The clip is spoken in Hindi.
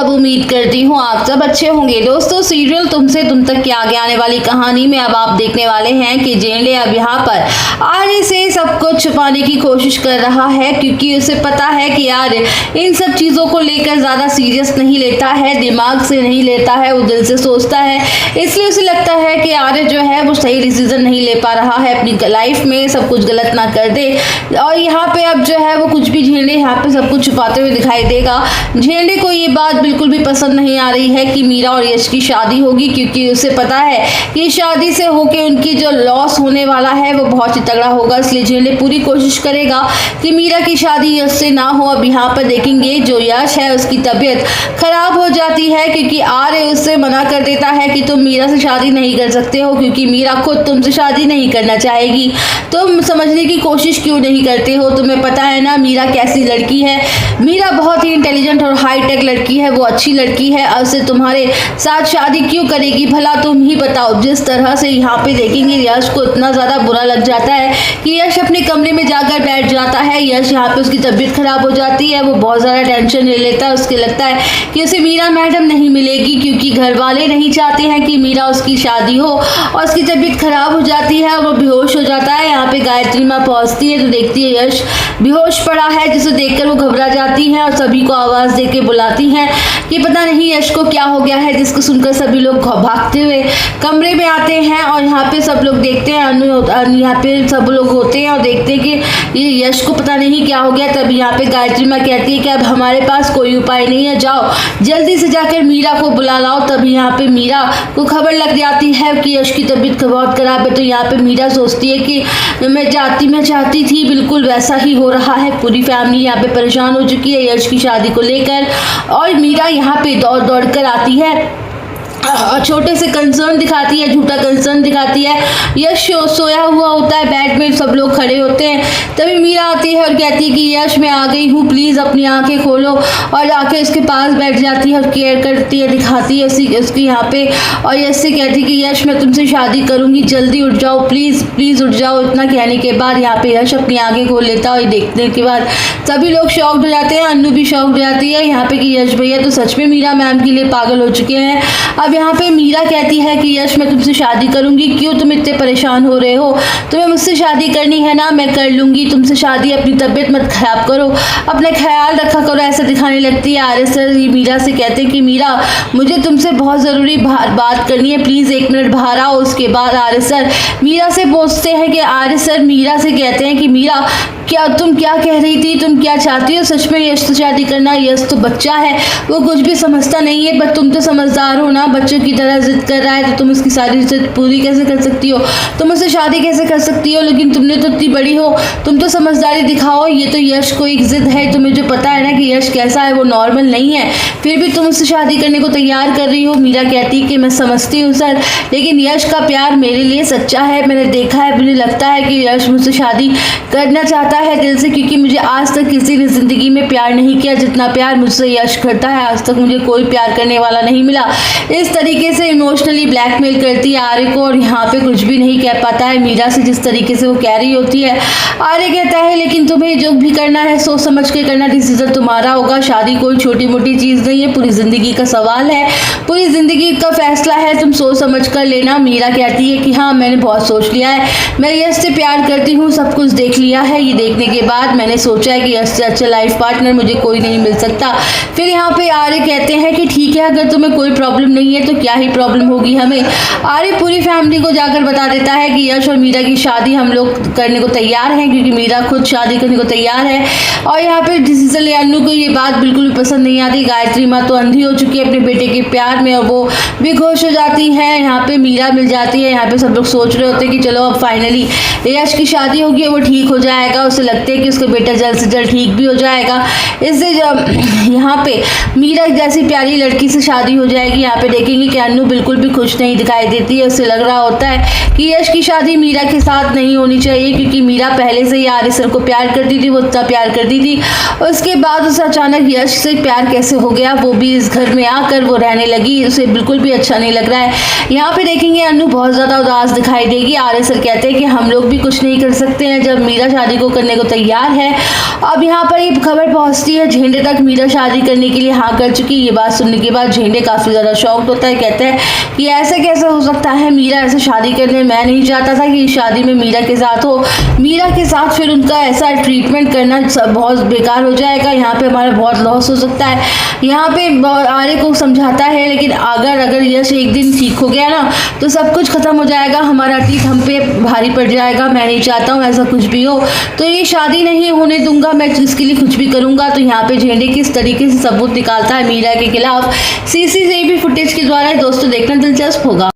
सब उम्मीद करती हूँ आप सब अच्छे होंगे। दोस्तों, सीरियल तुमसे तुम तक के आगे आने वाली कहानी में अब आप देखने वाले हैं कि जेंडे अब यहाँ पर आर्य से सब कुछ छुपाने की कोशिश कर रहा है, क्योंकि उसे पता है कि आर्य इन सब चीज़ों को लेकर ज़्यादा सीरियस नहीं लेता है, दिमाग से नहीं लेता है, वो दिल से सोचता है। इसलिए उसे लगता है कि आर्य जो है वो सही डिसीजन नहीं ले पा रहा है अपनी लाइफ में, सब कुछ गलत ना कर दे। और यहाँ पे अब जो है वो कुछ भी जेंडे यहाँ पे सब कुछ छुपाते हुए दिखाई देगा। जेंडे को ये बात बिल्कुल भी पसंद नहीं आ रही है कि मीरा और यश की शादी होगी, क्योंकि उसे पता है कि शादी से होके उनकी जो लॉस होने वाला है वो बहुत ही तगड़ा होगा। इसलिए जेंडे पूरी कोशिश करेगा कि मीरा की शादी यश से ना हो। अब यहाँ पर देखेंगे जो यश है उसकी तबीयत खराब हो जाती है, क्योंकि आर्य उससे मना कर देता है कि तुम मीरा से शादी नहीं कर सकते हो, क्योंकि मीरा खुद तुमसे शादी नहीं करना चाहेगी। तुम समझने की कोशिश क्यों नहीं करते हो? तुम्हें पता है ना मीरा कैसी लड़की है। मीरा बहुत ही इंटेलिजेंट और हाईटेक लड़की है, वो अच्छी लड़की है। अब से तुम्हारे साथ शादी क्यों करेगी भला, तुम ही बताओ। जिस तरह से यहाँ पे देखेंगे यश को इतना ज़्यादा बुरा लग जाता है कि यश अपने कमरे में जाकर बैठ जाता है। यश यहाँ पे उसकी तबीयत खराब हो जाती है, वो बहुत ज़्यादा टेंशन ले लेता है। उसके लगता है कि उसे मीरा मैडम नहीं मिलेगी, क्योंकि घर वाले नहीं चाहते हैं कि मीरा उसकी शादी हो, और उसकी तबीयत खराब हो जाती है, वो बेहोश हो जाता है। यहाँ पे गायत्री माँ पहुँचती है तो देखती है यश बेहोश पड़ा है, जिसे देखकर वो घबरा जाती है और सभी को आवाज़ दे के बुलाती हैं कि पता नहीं यश को क्या हो गया है, जिसको सुनकर सभी लोग भागते हुए कमरे में आते हैं। और यहाँ पे सब लोग देखते हैं, यहाँ पे सब लोग होते हैं और देखते हैं कि ये यश को पता नहीं क्या हो गया। तब यहाँ पे गायत्री माँ कहती है कि अब हमारे पास कोई उपाय नहीं है, जाओ जल्दी से जाकर मीरा को बुला लाओ। तभी यहाँ पे मीरा को खबर लग जाती है कि यश की तबीयत बहुत खराब है। तो यहाँ पे मीरा सोचती है कि मैं चाहती थी, बिल्कुल वैसा ही हो रहा है। पूरी फैमिली यहाँ पे परेशान हो चुकी है यश की शादी को लेकर, और मीरा यहाँ पे दौड़ कर आती है, छोटे से कंसर्न दिखाती है, झूठा कंसर्न दिखाती है। यश सोया हुआ होता है बेड में, सब लोग खड़े होते हैं। तभी मीरा आती है और कहती है कि यश मैं आ गई हूँ, प्लीज़ अपनी आंखें खोलो, और आके उसके पास बैठ जाती है और केयर करती है, दिखाती है उसकी यहाँ पे। और यश से कहती है कि यश मैं तुमसे शादी करूँगी, जल्दी उठ जाओ, प्लीज़ उठ जाओ। इतना कहने के बाद यहाँ पे यश अपनी आंखें खोल लेता है, और देखने के बाद सभी लोग शॉक्ड हो जाते हैं। अन्नू भी शॉक्ड हो जाती है यहाँ पे कि यश भैया तो सच में मीरा मैम के लिए पागल हो चुके हैं। अब यहाँ पे मीरा कहती है कि यश मैं तुमसे शादी करूंगी, क्यों तुम इतने परेशान हो रहे हो? तुम्हें मुझसे शादी करनी है ना, मैं कर लूंगी तुमसे शादी, अपनी तबीयत मत खराब करो, अपना ख्याल रखा करो, ऐसा दिखाने लगती है। आर्य सर मीरा से कहते हैं कि मीरा मुझे तुमसे बहुत ज़रूरी बात करनी है, प्लीज़ 1 मिनट बाहर आओ। उसके बाद आर्य सर मीरा से पूछते हैं कि आर्य सर मीरा से कहते हैं कि मीरा तुम क्या कह रही थी, तुम क्या चाहती हो? सच में यश से शादी करना? यश तो बच्चा है, वो कुछ भी समझता नहीं है, पर तुम तो समझदार हो ना, बच्चों की तरह जिद कर रहा है, तो तुम उसकी सारी जिद पूरी कैसे कर सकती हो? तुम उससे शादी कैसे कर सकती हो? लेकिन तुमने तो इतनी बड़ी हो, तुम तो समझदारी दिखाओ। ये तो यश को एक जिद है, तुम्हें जो पता है ना कि यश कैसा है, वो नॉर्मल नहीं है, फिर भी तुम उससे शादी करने को तैयार कर रही हो। मीरा कहती है कि मैं समझती हूँ सर, लेकिन यश का प्यार मेरे लिए सच्चा है, मैंने देखा है, मुझे लगता है कि यश मुझसे शादी करना चाहता है दिल से, क्योंकि मुझे आज तक किसी ने ज़िंदगी में प्यार नहीं किया जितना प्यार मुझसे यश करता है। आज तक मुझे कोई प्यार करने वाला नहीं मिला। इस तरीके से इमोशनली ब्लैकमेल करती है आर्य को, और यहाँ पे कुछ भी नहीं कह पाता है मीरा से, जिस तरीके से वो कह रही होती है। आर्य कहता है लेकिन तुम्हें जो भी करना है सोच समझ के करना, डिसीजन तुम्हारा होगा, शादी कोई छोटी मोटी चीज़ नहीं है, पूरी ज़िंदगी का सवाल है, पूरी ज़िंदगी का फैसला है, तुम सोच समझ कर लेना। मीरा कहती है कि हाँ मैंने बहुत सोच लिया है, मैं यश से प्यार करती हूँ, सब कुछ देख लिया है, ये देखने के बाद मैंने सोचा है कि यश से अच्छा लाइफ पार्टनर मुझे कोई नहीं मिल सकता। फिर यहाँ पे आर्य कहते हैं कि ठीक है, अगर तुम्हें कोई प्रॉब्लम नहीं है तो क्या ही प्रॉब्लम होगी हमें। आर्य पूरी फैमिली को जाकर बता देता है कि यश और मीरा की शादी हम लोग करने को तैयार हैं, क्योंकि मीरा खुद शादी करने को तैयार है। और यहाँ पे डिसीजन ले अन्नू को ये बात बिल्कुल भी पसंद नहीं आती। गायत्री माँ तो अंधी हो चुकी है अपने बेटे के प्यार में, और वो भी खुश हो जाती है। यहाँ पे मीरा मिल जाती है। यहाँ पे सब लोग सोच रहे होते हैं कि चलो अब फाइनली यश की शादी होगी, वो ठीक हो जाएगा, उसे लगता है कि उसका बेटा जल्द से जल्द ठीक भी हो जाएगा। इससे जब यहाँ पे मीरा जैसी प्यारी लड़की से शादी हो जाएगी। यहाँ पे देखिए देखेंगे कि अन्नू बिल्कुल भी खुश नहीं दिखाई देती है। उसे लग रहा होता है कि यश की शादी मीरा के साथ नहीं होनी चाहिए, क्योंकि मीरा पहले से ही आर्य सर को प्यार करती थी, वो इतना प्यार करती थी। उसके बाद उसे अचानक यश से प्यार कैसे हो गया, वो भी इस घर में आकर वो रहने लगी, उसे बिल्कुल भी अच्छा नहीं लग रहा है। यहाँ पे देखेंगे अन्नू बहुत ज्यादा उदास दिखाई देगी। आर्य सर कहते हैं कि हम लोग भी कुछ नहीं कर सकते हैं जब मीरा शादी को करने को तैयार है। अब यहाँ पर ये खबर पहुंचती है झेंडे तक, मीरा शादी करने के लिए हाँ कर चुकी। ये बात सुनने के बाद झेंडे काफी ज्यादा शॉक्ड होता है, कहते हैं कि ऐसे कैसे हो सकता है, मीरा ऐसे शादी करने, मैं नहीं चाहता था कि शादी में मीरा के साथ हो, मीरा के साथ फिर उनका ऐसा ट्रीटमेंट करना बहुत बेकार हो जाएगा, यहाँ पे हमारा बहुत लॉस हो सकता है। यहाँ पे आर्य को समझाता है, लेकिन अगर यश एक दिन ठीक हो गया ना तो सब कुछ खत्म हो जाएगा, हमारा अतीत हम पे भारी पड़ जाएगा, मैं नहीं चाहता हूँ ऐसा कुछ भी हो, तो ये शादी नहीं होने दूंगा, मैं इसके लिए कुछ भी करूंगा। तो यहाँ पे झेंडे किस तरीके से सबूत निकालता है मीरा के खिलाफ सीसीटीवी फुटेज के द्वारा, दोस्तों देखना दिलचस्प होगा।